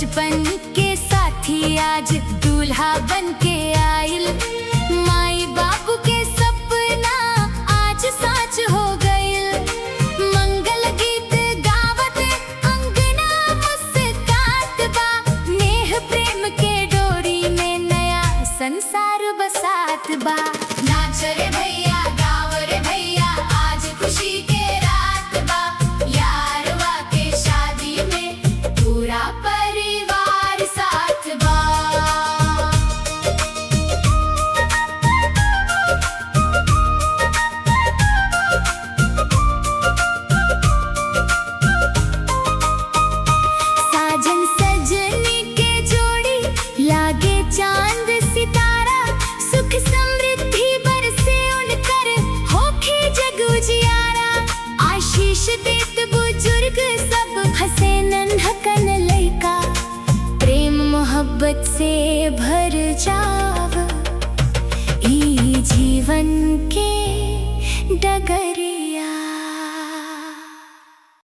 बचपन के साथी आज दूल्हा बन के आइल। माई बाबू के सपना आज सच हो गइल। मंगल गीत गावत अंगना मुस्कात बा। नेह प्रेम के डोरी में नया संसार बसात बा। नाच रे भैया गाँव रे भैया आज खुशी के रात बा। यारवा के शादी में पूरा परिवार साथ बा। साजन सजनी के जोड़ी लागे चांद सितारा। सुख समृद्धि बरसे उनकर होखे जग उजियारा। आशीष देत बुजुर्ग सब हंसे नन्हकन लइका। प्रेम मोहब्बत से भर जाव ई जीवन के डगर